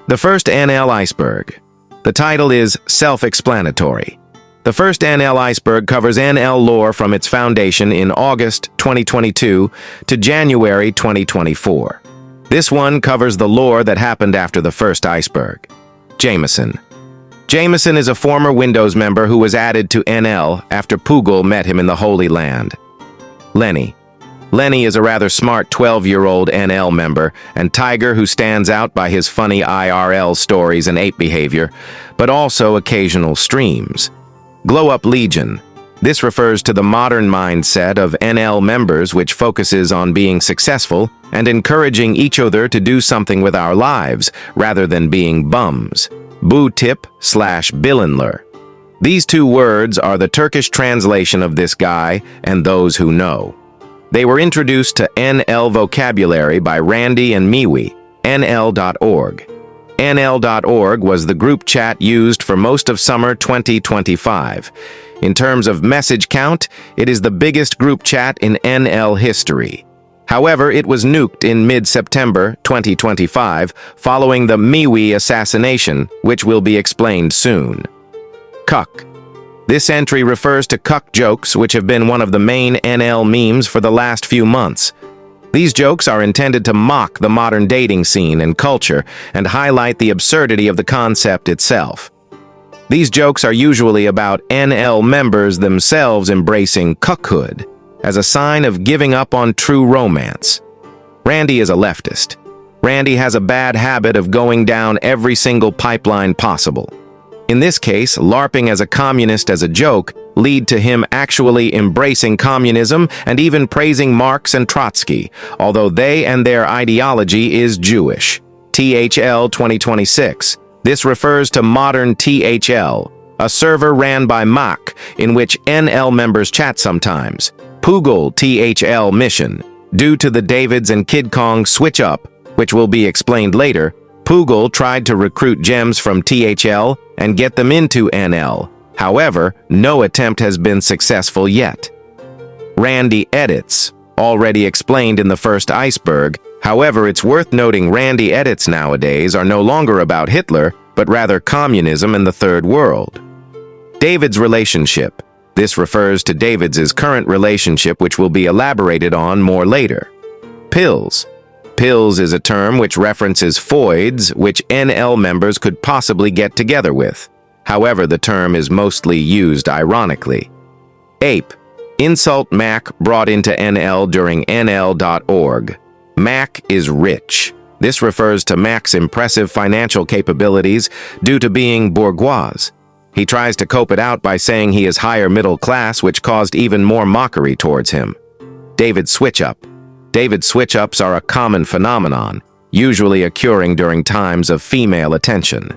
The First NL Iceberg. The title is self-explanatory. The First NL Iceberg covers NL lore from its foundation in August 2022 to January 2024. This one covers the lore that happened after the first iceberg. Jameson. Jameson is a former Windows member who was added to NL after Poogle met him in the Holy Land. Lenny. Lenny is a rather smart 12-year-old NL member and Tiger who stands out by his funny IRL stories and ape behavior, but also occasional streams. Glow Up Legion. This refers to the modern mindset of NL members which focuses on being successful and encouraging each other to do something with our lives rather than being bums. Bu-tip/bilinler. These two words are the Turkish translation of this guy and those who know. They were introduced to NL vocabulary by Randy and Miwi, NL.org. NL.org was the group chat used for most of summer 2025. In terms of message count, it is the biggest group chat in NL history. However, it was nuked in mid-September 2025 following the Miwi assassination, which will be explained soon. Cuck. This entry refers to cuck jokes, which have been one of the main NL memes for the last few months. These jokes are intended to mock the modern dating scene and culture and highlight the absurdity of the concept itself. These jokes are usually about NL members themselves embracing cuckhood as a sign of giving up on true romance. Randy is a leftist. Randy has a bad habit of going down every single pipeline possible. In this case, LARPing as a communist as a joke lead to him actually embracing communism and even praising Marx and Trotsky, although they and their ideology is Jewish. THL 2026. This refers to modern THL, a server ran by Mach, in which NL members chat sometimes. Poogle THL mission. Due to the Davids and Kid Kong switch up, which will be explained later, Poogle tried to recruit gems from THL and get them into NL. However, no attempt has been successful yet. Randy edits, already explained in the first iceberg. However, it's worth noting Randy edits nowadays are no longer about Hitler, but rather communism and the Third World. David's relationship. This refers to David's current relationship, which will be elaborated on more later. Pills. Pills is a term which references foids which NL members could possibly get together with. However, the term is mostly used ironically. Ape. Insult Mac brought into NL during NL.org. Mac is rich. This refers to Mac's impressive financial capabilities due to being bourgeois. He tries to cope it out by saying he is higher middle class, which caused even more mockery towards him. David Switch-Up. David switch-ups are a common phenomenon, usually occurring during times of female attention.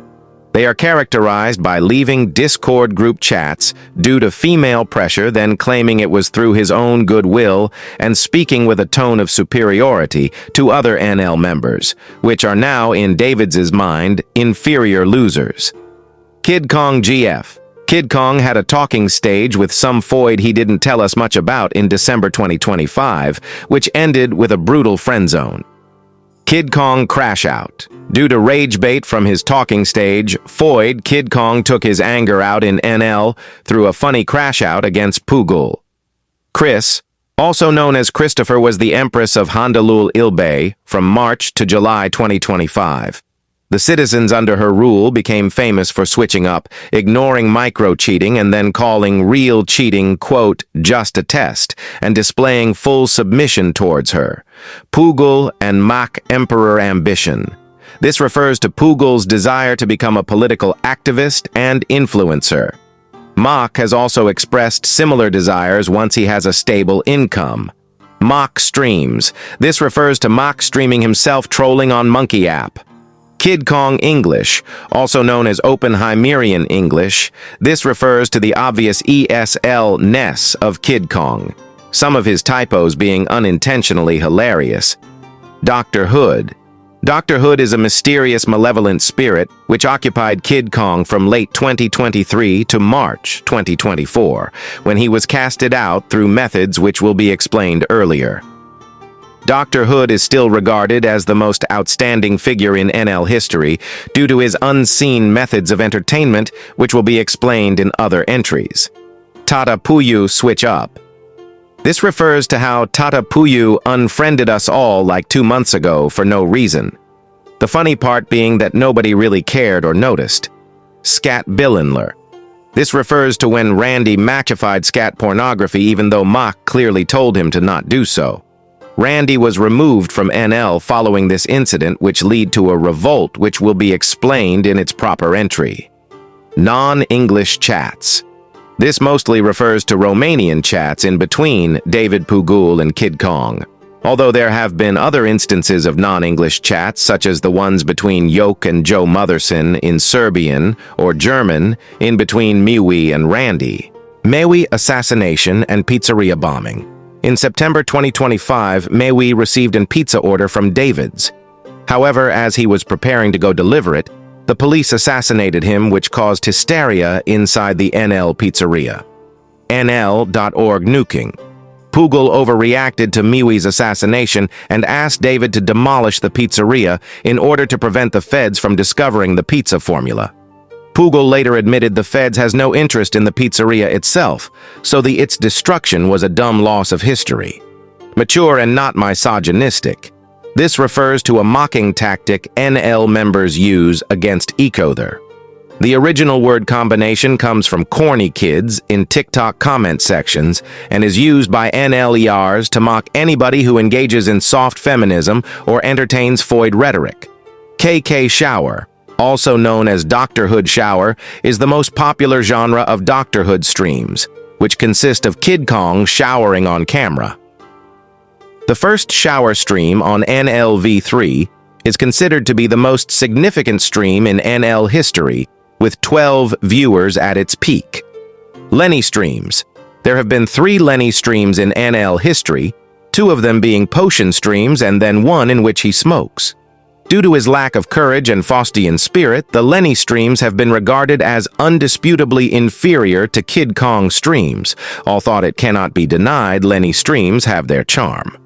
They are characterized by leaving Discord group chats due to female pressure, then claiming it was through his own goodwill and speaking with a tone of superiority to other NL members, which are now, in David's mind, inferior losers. Kid Kong GF. Kid Kong had a talking stage with some foid he didn't tell us much about in December 2025, which ended with a brutal friendzone. Kid Kong Crash Out. Due to rage bait from his talking stage, foid Kid Kong took his anger out in NL through a funny crash out against Poogle. Chris, also known as Christopher, was the Empress of Handalulilbeanese from March to July 2025. The citizens under her rule became famous for switching up, ignoring micro-cheating and then calling real cheating, quote, just a test, and displaying full submission towards her. Poogle and Mach Emperor Ambition. This refers to Poogle's desire to become a political activist and influencer. Mach has also expressed similar desires once he has a stable income. Mach Streams. This refers to Mach streaming himself trolling on Monkey App. Kid Kong English, also known as Oppenheimerian English. This refers to the obvious ESL-ness of Kid Kong, some of his typos being unintentionally hilarious. Dr. Hood. Dr. Hood is a mysterious, malevolent spirit which occupied Kid Kong from late 2023 to March 2024, when he was casted out through methods which will be explained earlier. Dr. Hood is still regarded as the most outstanding figure in NL history due to his unseen methods of entertainment, which will be explained in other entries. Tata Puyu switch up. This refers to how Tata Puyu unfriended us all like 2 months ago for no reason. The funny part being that nobody really cared or noticed. Scat Billinler. This refers to when Randy matchified scat pornography even though Mock clearly told him to not do so. Randy was removed from NL following this incident, which led to a revolt which will be explained in its proper entry. Non-English chats. This mostly refers to Romanian chats in between David Pugul and Kid Kong, although there have been other instances of non-English chats such as the ones between Yoke and Joe Motherson in Serbian or German in between Miwi and Randy. Miwi assassination and pizzeria bombing. In September 2025, Miwi received a pizza order from David's. However, as he was preparing to go deliver it, the police assassinated him, which caused hysteria inside the NL pizzeria. NL.org nuking. Pugul overreacted to Miwi's assassination and asked David to demolish the pizzeria in order to prevent the feds from discovering the pizza formula. Pugul later admitted the feds has no interest in the pizzeria itself, so its destruction was a dumb loss of history. Mature and not misogynistic. This refers to a mocking tactic NL members use against each other. The original word combination comes from corny kids in TikTok comment sections and is used by NLERs to mock anybody who engages in soft feminism or entertains Foyd rhetoric. KK Shower, also known as Dr. Hood Shower, is the most popular genre of Dr. Hood streams, which consist of Kid Kong showering on camera. The first shower stream on NLV3 is considered to be the most significant stream in NL history, with 12 viewers at its peak. Lenny streams. There have been 3 Lenny streams in NL history, 2 of them being potion streams and then one in which he smokes. Due to his lack of courage and Faustian spirit, the Lenny streams have been regarded as undisputably inferior to Kid Kong streams, although it cannot be denied Lenny streams have their charm.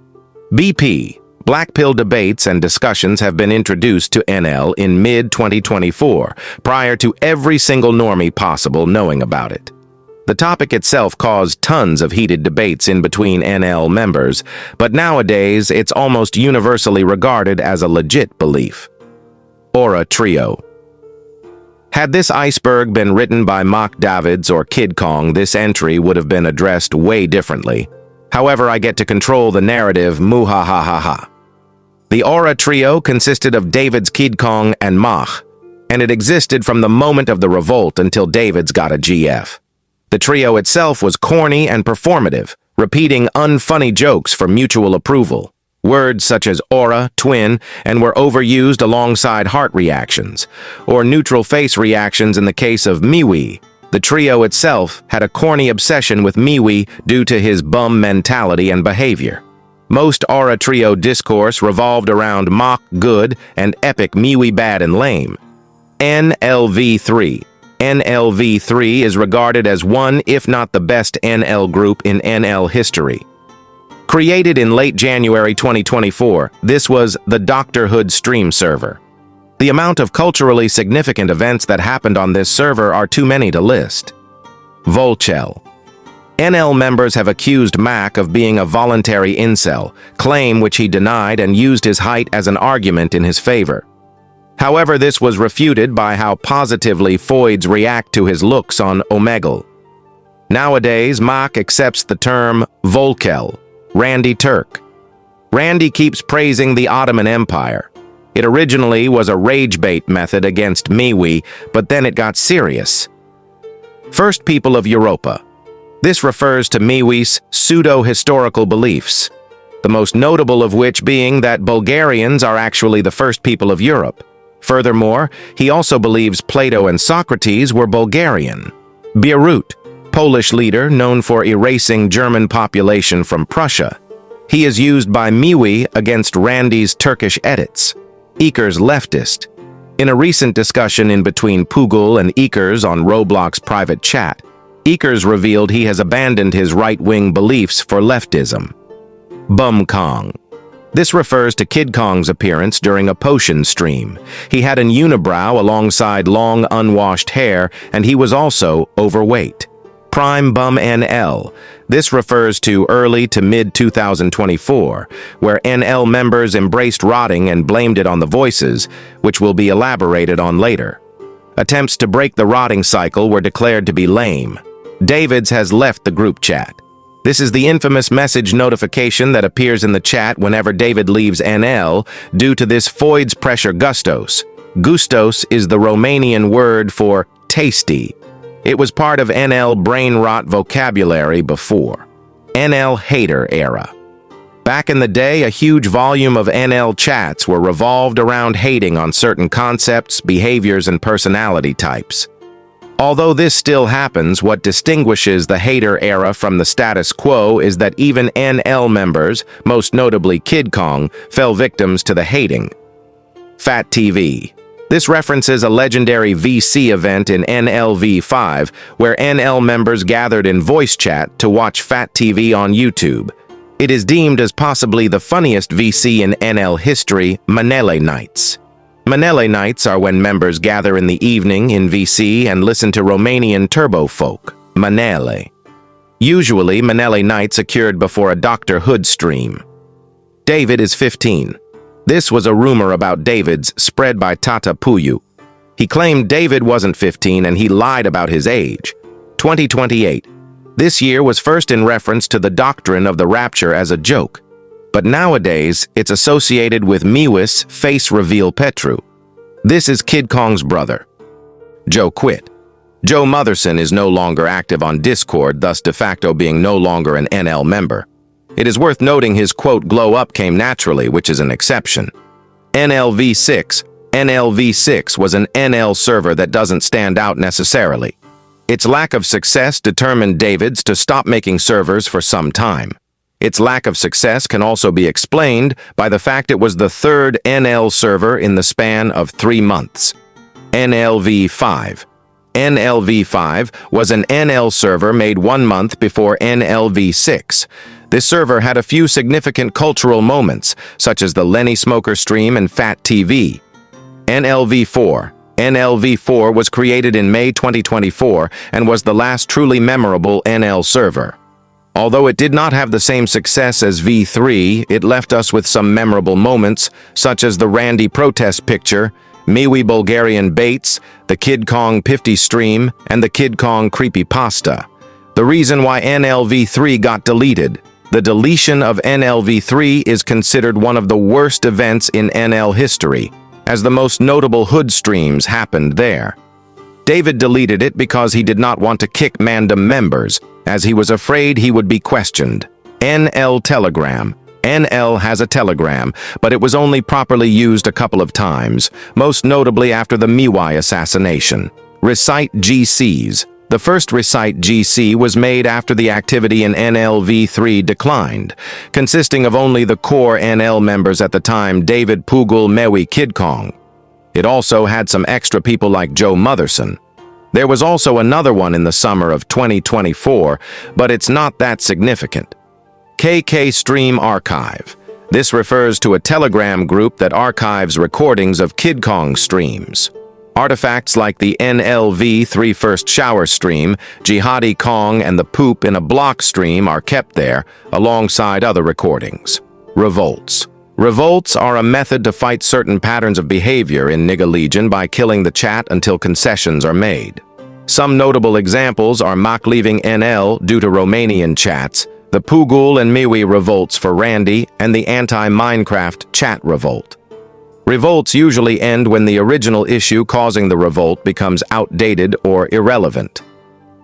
BP. Black pill debates and discussions have been introduced to NL in mid-2024, prior to every single normie possible knowing about it. The topic itself caused tons of heated debates in between NL members, but nowadays it's almost universally regarded as a legit belief. Aura Trio. Had this iceberg been written by Mock Davids or Kid Kong, this entry would have been addressed way differently. However, I get to control the narrative muhahahaha. The Aura Trio consisted of David's, Kid Kong, and Mach, and it existed from the moment of the revolt until David's got a GF. The trio itself was corny and performative, repeating unfunny jokes for mutual approval. Words such as aura, twin, and were overused alongside heart reactions, or neutral face reactions in the case of Miwi. The trio itself had a corny obsession with Miwi due to his bum mentality and behavior. Most Aura Trio discourse revolved around Mock good and epic Miwi bad and lame. NLV3. NLV3 is regarded as one, if not the best NL group in NL history. Created in late January 2024, this was the Dr. Hood stream server. The amount of culturally significant events that happened on this server are too many to list. Volchel. NL members have accused Mac of being a voluntary incel, claim which he denied and used his height as an argument in his favor. However, this was refuted by how positively Foyds react to his looks on Omegle. Nowadays, Mac accepts the term Volkel, Randy Turk. Randy keeps praising the Ottoman Empire. It originally was a rage bait method against Miwi, but then it got serious. First people of Europa. This refers to Miwi's pseudo-historical beliefs, the most notable of which being that Bulgarians are actually the first people of Europe. Furthermore, he also believes Plato and Socrates were Bulgarian. Bierut, Polish leader known for erasing German population from Prussia. He is used by Miwi against Randy's Turkish edits. Eker's leftist. In a recent discussion in between Pugul and Ekers on Roblox private chat, Ekers revealed he has abandoned his right-wing beliefs for leftism. Bum Kong. This refers to Kid Kong's appearance during a potion stream. He had an unibrow alongside long, unwashed hair, and he was also overweight. Prime Bum NL. This refers to early to mid-2024, where NL members embraced rotting and blamed it on the voices, which will be elaborated on later. Attempts to break the rotting cycle were declared to be lame. Davids has left the group chat. This is the infamous message notification that appears in the chat whenever David leaves NL due to this Foid's pressure gustos. Gustos is the Romanian word for tasty. It was part of NL brain rot vocabulary before. NL hater era. Back in the day, a huge volume of NL chats were revolved around hating on certain concepts, behaviors, and personality types. Although this still happens, what distinguishes the hater era from the status quo is that even NL members, most notably Kid Kong, fell victims to the hating. Fat TV. This references a legendary VC event in NLV5, where NL members gathered in voice chat to watch Fat TV on YouTube. It is deemed as possibly the funniest VC in NL history, Manele Nights. Manele Nights are when members gather in the evening in VC and listen to Romanian turbo folk, Manele. Usually, Manele Nights occurred before a Dr. Hood stream. David is 15. This was a rumor about David's spread by Tata Puyu. He claimed David wasn't 15 and he lied about his age. 2028. This year was first in reference to the doctrine of the rapture as a joke. But nowadays, it's associated with Miwis face reveal Petru. This is Kid Kong's brother. Joe quit. Joe Motherson is no longer active on Discord, thus de facto being no longer an NL member. It is worth noting his quote glow up came naturally, which is an exception. NLV6 was an NL server that doesn't stand out necessarily. Its lack of success determined Davids to stop making servers for some time. Its lack of success can also be explained by the fact it was the third NL server in the span of 3 months. NLV5. NLV5 was an NL server made 1 month before NLV6. This server had a few significant cultural moments, such as the Lenny Smoker stream and Fat TV. NLV4. NLV4 was created in May 2024 and was the last truly memorable NL server. Although it did not have the same success as V3, it left us with some memorable moments, such as the Randy protest picture, Miwi Bulgarian baits, the Kid Kong Pifty stream, and the Kid Kong creepypasta. The reason why NLV3 got deleted. The deletion of NLV3 is considered one of the worst events in NL history, as the most notable hood streams happened there. David deleted it because he did not want to kick Mandem members, as he was afraid he would be questioned. NL Telegram. NL has a telegram, but it was only properly used a couple of times, most notably after the Miwai assassination. Recite GCs. The first Recite GC was made after the activity in NLV3 declined, consisting of only the core NL members at the time, David Pugul Mewi Kid Kong. It also had some extra people like Joe Motherson. There was also another one in the summer of 2024, but it's not that significant. KK Stream Archive. This refers to a Telegram group that archives recordings of Kid Kong streams. Artifacts like the NLV3 First Shower stream, Jihadi Kong, and the Poop in a Block stream are kept there, alongside other recordings. Revolts. Revolts are a method to fight certain patterns of behavior in Nigga Legion by killing the chat until concessions are made. Some notable examples are Mak leaving NL due to Romanian chats, the Pugul and Miwi revolts for Randy, and the anti-Minecraft chat revolt. Revolts usually end when the original issue causing the revolt becomes outdated or irrelevant.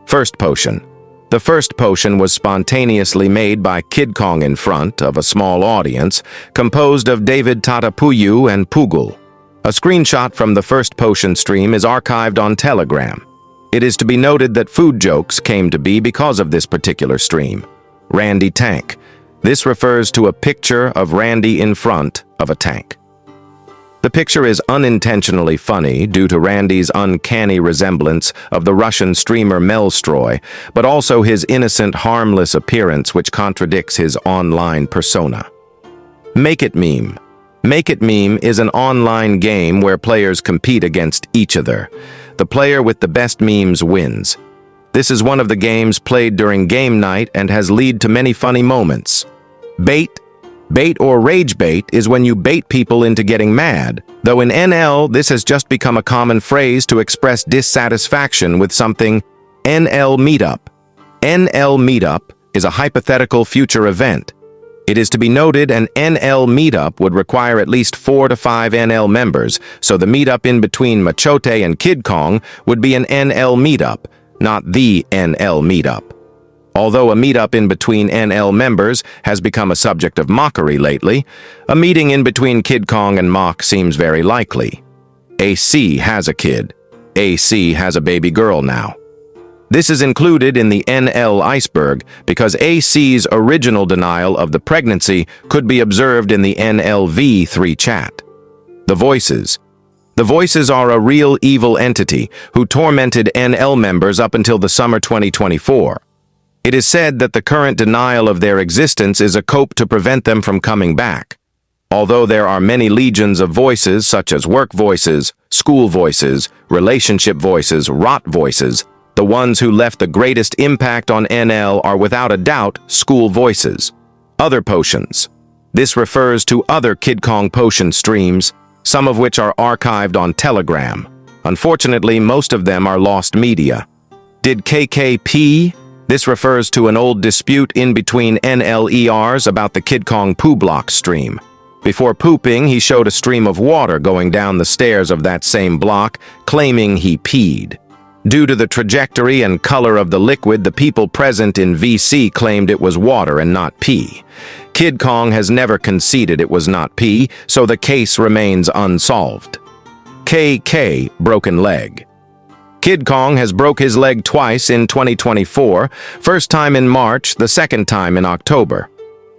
First Potion. The first potion was spontaneously made by Kid Kong in front of a small audience, composed of David Tatapuyu and Pugul. A screenshot from the first potion stream is archived on Telegram. It is to be noted that food jokes came to be because of this particular stream. Randy Tank. This refers to a picture of Randy in front of a tank. The picture is unintentionally funny due to Randy's uncanny resemblance of the Russian streamer Melstroy, but also his innocent, harmless appearance which contradicts his online persona. Make It Meme. Make It Meme is an online game where players compete against each other. The player with the best memes wins. This is one of the games played during game night and has led to many funny moments. Bait. Bait or rage bait is when you bait people into getting mad, though in NL this has just become a common phrase to express dissatisfaction with something. NL Meetup. NL Meetup is a hypothetical future event. It is to be noted an NL Meetup would require at least 4 to 5 NL members, so the meetup in between Machote and Kid Kong would be an NL Meetup, not the NL Meetup. Although a meetup in between NL members has become a subject of mockery lately, a meeting in between Kid Kong and Mock seems very likely. AC has a kid. AC has a baby girl now. This is included in the NL Iceberg because AC's original denial of the pregnancy could be observed in the NLV3 chat. The Voices. The Voices are a real evil entity who tormented NL members up until the summer 2024. It is said that the current denial of their existence is a cope to prevent them from coming back. Although there are many legions of voices such as work voices, school voices, relationship voices, rot voices, the ones who left the greatest impact on NL are without a doubt school voices. Other potions. This refers to other Kid Kong potion streams, some of which are archived on Telegram. Unfortunately, most of them are lost media. Did KKP? This refers to an old dispute in between NLERs about the Kid Kong poo block stream. Before pooping, he showed a stream of water going down the stairs of that same block, claiming he peed. Due to the trajectory and color of the liquid, the people present in VC claimed it was water and not pee. Kid Kong has never conceded it was not pee, so the case remains unsolved. KK broken leg. Kid Kong has broke his leg twice in 2024, first time in March, the second time in October.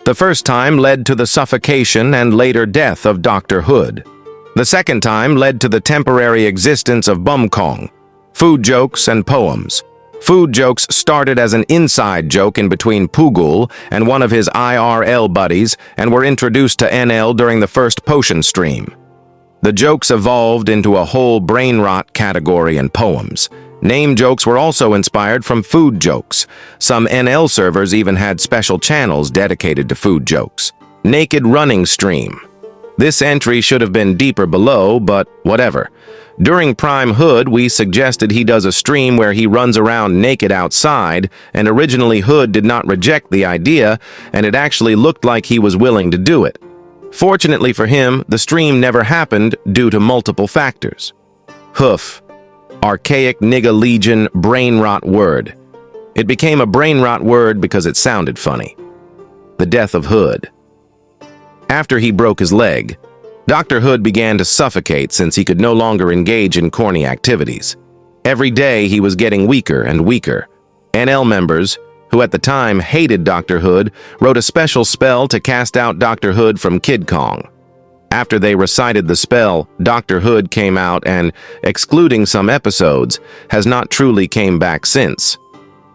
The first time led to the suffocation and later death of Dr. Hood. The second time led to the temporary existence of Bum Kong. Food jokes and poems. Food jokes started as an inside joke in between Pugul and one of his IRL buddies and were introduced to NL during the first potion stream. The jokes evolved into a whole brain rot category and poems. Name jokes were also inspired from food jokes. Some NL servers even had special channels dedicated to food jokes. Naked running stream. This entry should have been deeper below, but whatever. During Prime Hood, we suggested he does a stream where he runs around naked outside, and originally Hood did not reject the idea, and it actually looked like he was willing to do it. Fortunately for him, the stream never happened due to multiple factors. Hoof. Archaic nigga legion brain rot word. It became a brain rot word because it sounded funny. The death of Hood. After he broke his leg, Dr. Hood began to suffocate since he could no longer engage in corny activities. Every day he was getting weaker and weaker. NL members, who at the time hated Dr. Hood, wrote a special spell to cast out Dr. Hood from Kid Kong. After they recited the spell, Dr. Hood came out and, excluding some episodes, has not truly came back since.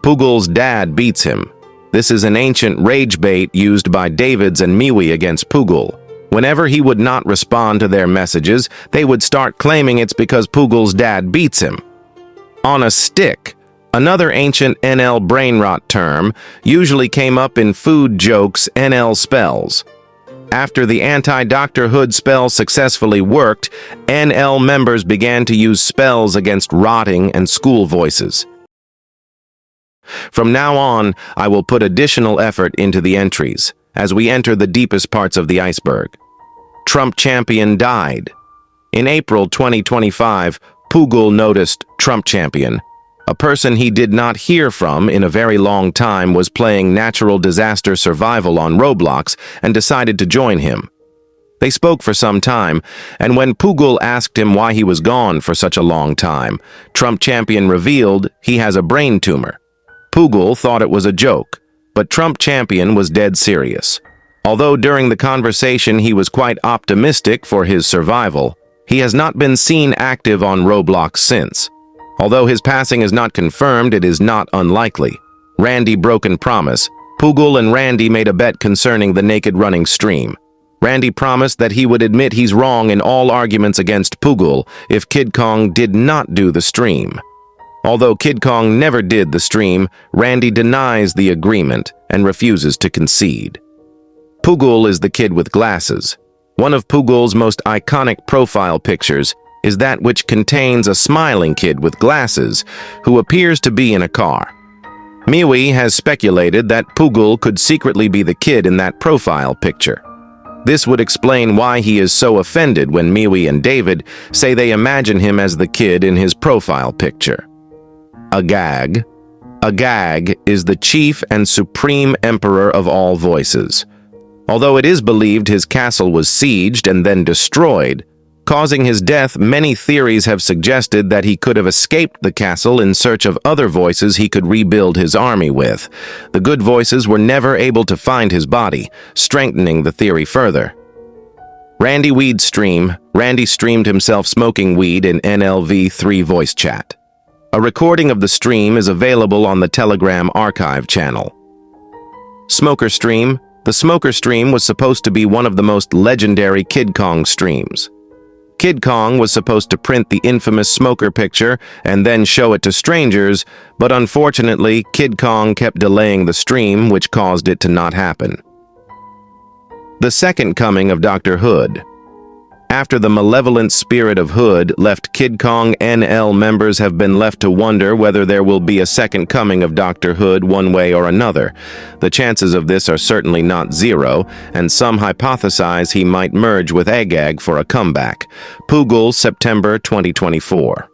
Pugul's dad beats him. This is an ancient rage bait used by Davids and Miwi against Pugul. Whenever he would not respond to their messages, they would start claiming it's because Pugul's dad beats him. On a stick. Another ancient NL brain rot term usually came up in food jokes NL spells. After the anti-Dr. Hood spell successfully worked, NL members began to use spells against rotting and school voices. From now on, I will put additional effort into the entries as we enter the deepest parts of the iceberg. Trump champion died. In April 2025, Pugul noticed Trump champion. A person he did not hear from in a very long time was playing natural disaster survival on Roblox and decided to join him. They spoke for some time, and when Pugul asked him why he was gone for such a long time, Trump champion revealed he has a brain tumor. Pugul thought it was a joke, but Trump champion was dead serious. Although during the conversation he was quite optimistic for his survival, he has not been seen active on Roblox since. Although his passing is not confirmed, it is not unlikely. Randy broken promise. Pugul and Randy made a bet concerning the naked running stream. Randy promised that he would admit he's wrong in all arguments against Pugul if Kid Kong did not do the stream. Although Kid Kong never did the stream, Randy denies the agreement and refuses to concede. Pugul is the kid with glasses. One of Pugul's most iconic profile pictures is that which contains a smiling kid with glasses who appears to be in a car. Miwi has speculated that Pugul could secretly be the kid in that profile picture. This would explain why he is so offended when Miwi and David say they imagine him as the kid in his profile picture. Agag. Agag is the chief and supreme emperor of all voices. Although it is believed his castle was sieged and then destroyed, causing his death, many theories have suggested that he could have escaped the castle in search of other voices he could rebuild his army with. The good voices were never able to find his body, strengthening the theory further. Randy Weed Stream. Randy streamed himself smoking weed in NLV3 voice chat. A recording of the stream is available on the Telegram archive channel. Smoker Stream. The Smoker Stream was supposed to be one of the most legendary Kid Kong streams. Kid Kong was supposed to print the infamous smoker picture and then show it to strangers, but unfortunately, Kid Kong kept delaying the stream, which caused it to not happen. The Second Coming of Dr. Hood. After the malevolent spirit of Hood left Kid Kong, NL members have been left to wonder whether there will be a second coming of Dr. Hood one way or another. The chances of this are certainly not zero, and some hypothesize he might merge with Agag for a comeback. Pugul, September 2024.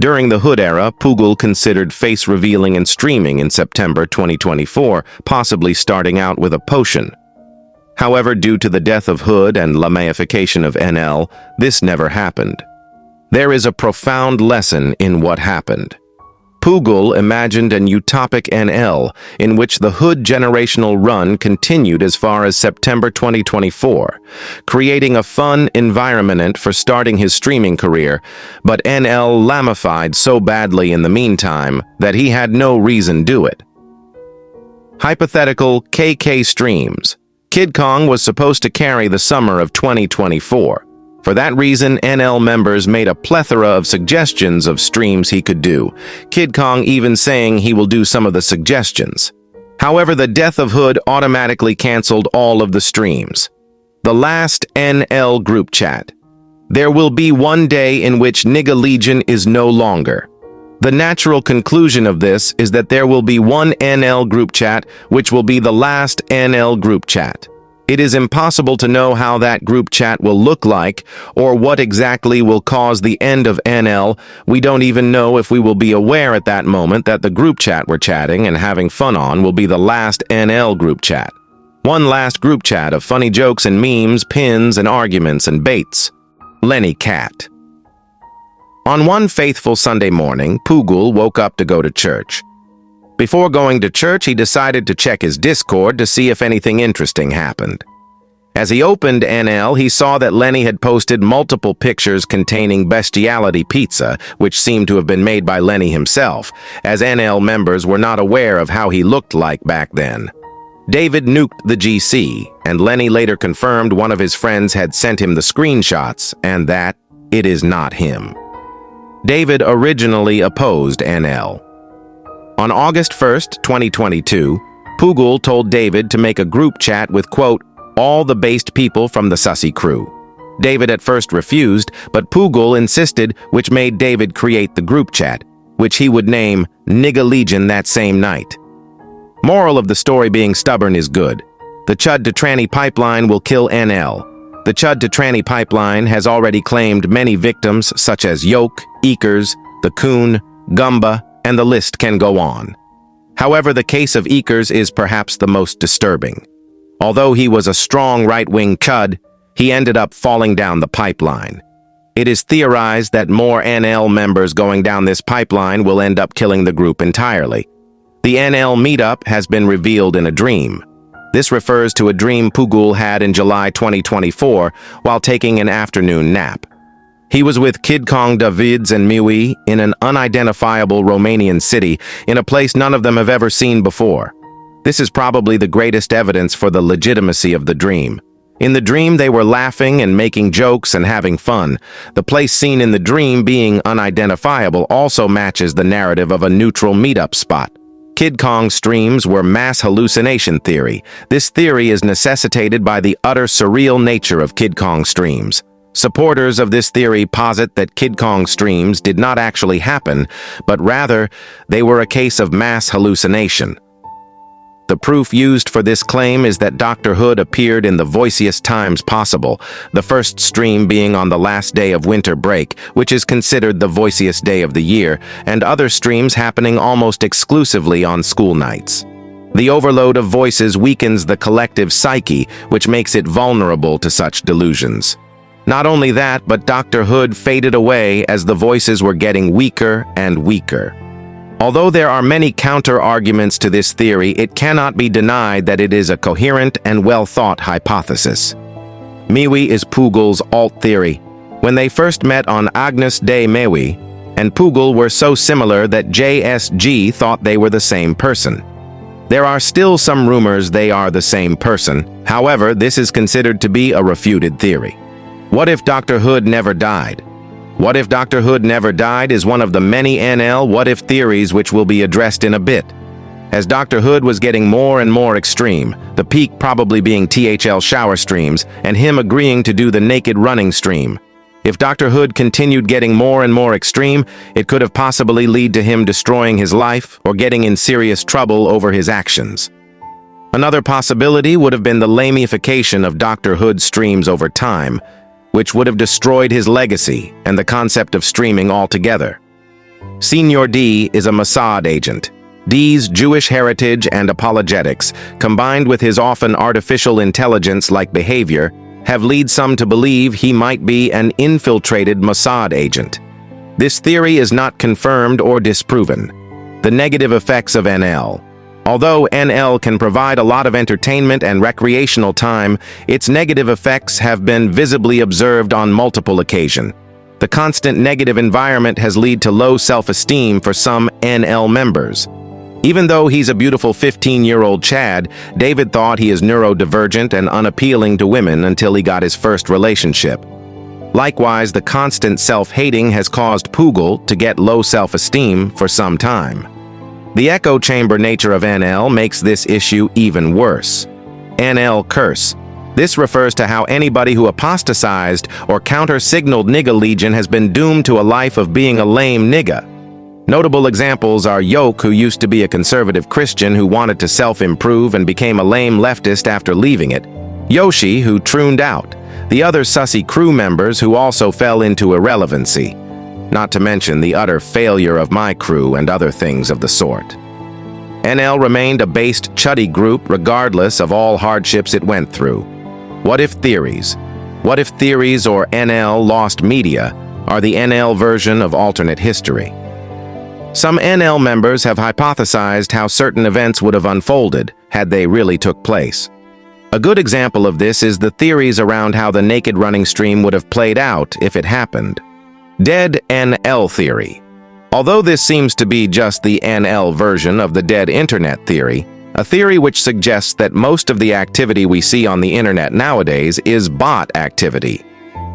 During the Hood era, Pugul considered face revealing and streaming in September 2024, possibly starting out with a potion. However, due to the death of Hood and lamaification of NL, this never happened. There is a profound lesson in what happened. Pugul imagined an utopic NL in which the Hood generational run continued as far as September 2024, creating a fun environment for starting his streaming career, but NL lamified so badly in the meantime that he had no reason to do it. Hypothetical KK streams. Kid Kong was supposed to carry the summer of 2024. For that reason, NL members made a plethora of suggestions of streams he could do, Kid Kong even saying he will do some of the suggestions. However, the death of Hood automatically canceled all of the streams. The last NL group chat. There will be one day in which Nigga Legion is no longer. The natural conclusion of this is that there will be one NL group chat, which will be the last NL group chat. It is impossible to know how that group chat will look like or what exactly will cause the end of NL. We don't even know if we will be aware at that moment that the group chat we're chatting and having fun on will be the last NL group chat. One last group chat of funny jokes and memes, pins and arguments and baits. Lenny Cat. On one faithful Sunday morning, Pugul woke up to go to church. Before going to church, he decided to check his Discord to see if anything interesting happened. As he opened NL, he saw that Lenny had posted multiple pictures containing bestiality pizza, which seemed to have been made by Lenny himself, as NL members were not aware of how he looked like back then. David nuked the GC, and Lenny later confirmed one of his friends had sent him the screenshots, and that it is not him. David originally opposed NL. On August 1st, 2022, Pugul told David to make a group chat with, quote, all the based people from the Sussy crew. David at first refused, but Pugul insisted, which made David create the group chat, which he would name Nigga Legion that same night. Moral of the story: being stubborn is good. The Chud to Tranny pipeline will kill NL. The Chud to Tranny pipeline has already claimed many victims such as Yoke, Eekers, the Coon, Gumba, and the list can go on. However, the case of Eekers is perhaps the most disturbing. Although he was a strong right-wing Chud, he ended up falling down the pipeline. It is theorized that more NL members going down this pipeline will end up killing the group entirely. The NL meetup has been revealed in a dream. This refers to a dream Pugul had in July 2024 while taking an afternoon nap. He was with Kid Kong, Davids, and Miwi in an unidentifiable Romanian city, in a place none of them have ever seen before. This is probably the greatest evidence for the legitimacy of the dream. In the dream, they were laughing and making jokes and having fun. The place seen in the dream being unidentifiable also matches the narrative of a neutral meetup spot. Kid Kong's streams were mass hallucination theory. This theory is necessitated by the utter surreal nature of Kid Kong streams. Supporters of this theory posit that Kid Kong streams did not actually happen, but rather they were a case of mass hallucination. The proof used for this claim is that Dr. Hood appeared in the voiciest times possible, the first stream being on the last day of winter break, which is considered the voiciest day of the year, and other streams happening almost exclusively on school nights. The overload of voices weakens the collective psyche, which makes it vulnerable to such delusions. Not only that, but Dr. Hood faded away as the voices were getting weaker and weaker. Although there are many counter-arguments to this theory, it cannot be denied that it is a coherent and well-thought hypothesis. Miwi is Poogal's alt theory. When they first met on Agnus Dei Miwi and Poogal were so similar that JSG thought they were the same person. There are still some rumors they are the same person. However, this is considered to be a refuted theory. What if Dr. Hood never died? What if Dr. Hood never died is one of the many NL what-if theories which will be addressed in a bit. As Dr. Hood was getting more and more extreme, the peak probably being THL shower streams, and him agreeing to do the naked running stream. If Dr. Hood continued getting more and more extreme, it could have possibly led to him destroying his life or getting in serious trouble over his actions. Another possibility would have been the lamification of Dr. Hood's streams over time, which would have destroyed his legacy and the concept of streaming altogether. Senior D is a Mossad agent. D's Jewish heritage and apologetics, combined with his often artificial intelligence-like behavior, have led some to believe he might be an infiltrated Mossad agent. This theory is not confirmed or disproven. The negative effects of NL. Although NL can provide a lot of entertainment and recreational time, its negative effects have been visibly observed on multiple occasions. The constant negative environment has led to low self-esteem for some NL members. Even though he's a beautiful 15-year-old Chad, David thought he is neurodivergent and unappealing to women until he got his first relationship. Likewise, the constant self-hating has caused Poogal to get low self-esteem for some time. The echo chamber nature of NL makes this issue even worse. NL curse. This refers to how anybody who apostatized or counter-signaled nigga legion has been doomed to a life of being a lame nigga. Notable examples are Yoke, who used to be a conservative Christian who wanted to self-improve and became a lame leftist after leaving it. Yoshi, who trooned out. The other sussy crew members who also fell into irrelevancy. Not to mention the utter failure of my crew and other things of the sort. NL remained a based, chuddy group regardless of all hardships it went through. What if theories? What if theories or NL lost media are the NL version of alternate history? Some NL members have hypothesized how certain events would have unfolded had they really took place. A good example of this is the theories around how the naked running stream would have played out if it happened. Dead NL theory. Although this seems to be just the NL version of the dead internet theory, a theory which suggests that most of the activity we see on the internet nowadays is bot activity.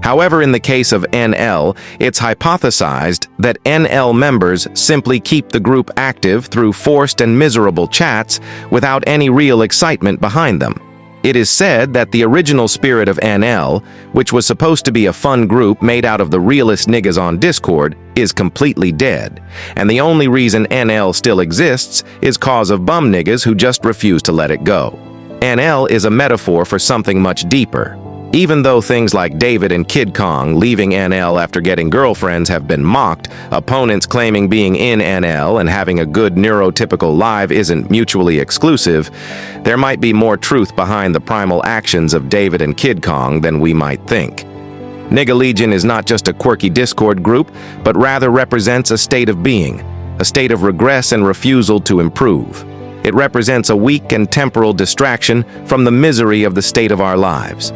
However, in the case of NL, it's hypothesized that NL members simply keep the group active through forced and miserable chats without any real excitement behind them. It is said that the original spirit of NL, which was supposed to be a fun group made out of the realest niggas on Discord, is completely dead, and the only reason NL still exists is cause of bum niggas who just refuse to let it go. NL is a metaphor for something much deeper. Even though things like David and Kid Kong leaving NL after getting girlfriends have been mocked, opponents claiming being in NL and having a good neurotypical life isn't mutually exclusive, there might be more truth behind the primal actions of David and Kid Kong than we might think. Nigga Legion is not just a quirky Discord group, but rather represents a state of being, a state of regress and refusal to improve. It represents a weak and temporal distraction from the misery of the state of our lives.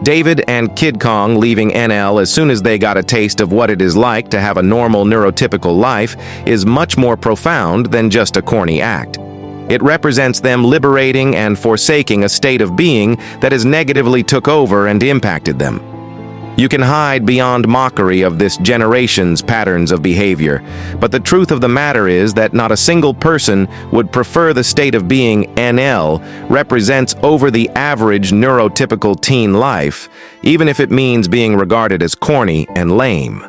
David and Kid Kong leaving NL as soon as they got a taste of what it is like to have a normal neurotypical life is much more profound than just a corny act. It represents them liberating and forsaking a state of being that has negatively took over and impacted them. You can hide beyond mockery of this generation's patterns of behavior, but the truth of the matter is that not a single person would prefer the state of being NL represents over the average neurotypical teen life, even if it means being regarded as corny and lame.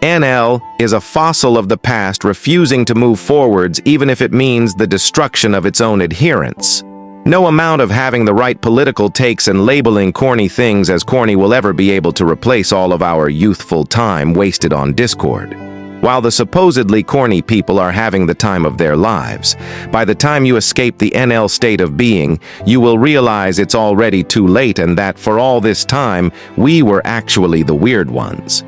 NL is a fossil of the past refusing to move forwards even if it means the destruction of its own adherents. No amount of having the right political takes and labeling corny things as corny will ever be able to replace all of our youthful time wasted on Discord. While the supposedly corny people are having the time of their lives, by the time you escape the NL state of being, you will realize it's already too late and that for all this time, we were actually the weird ones.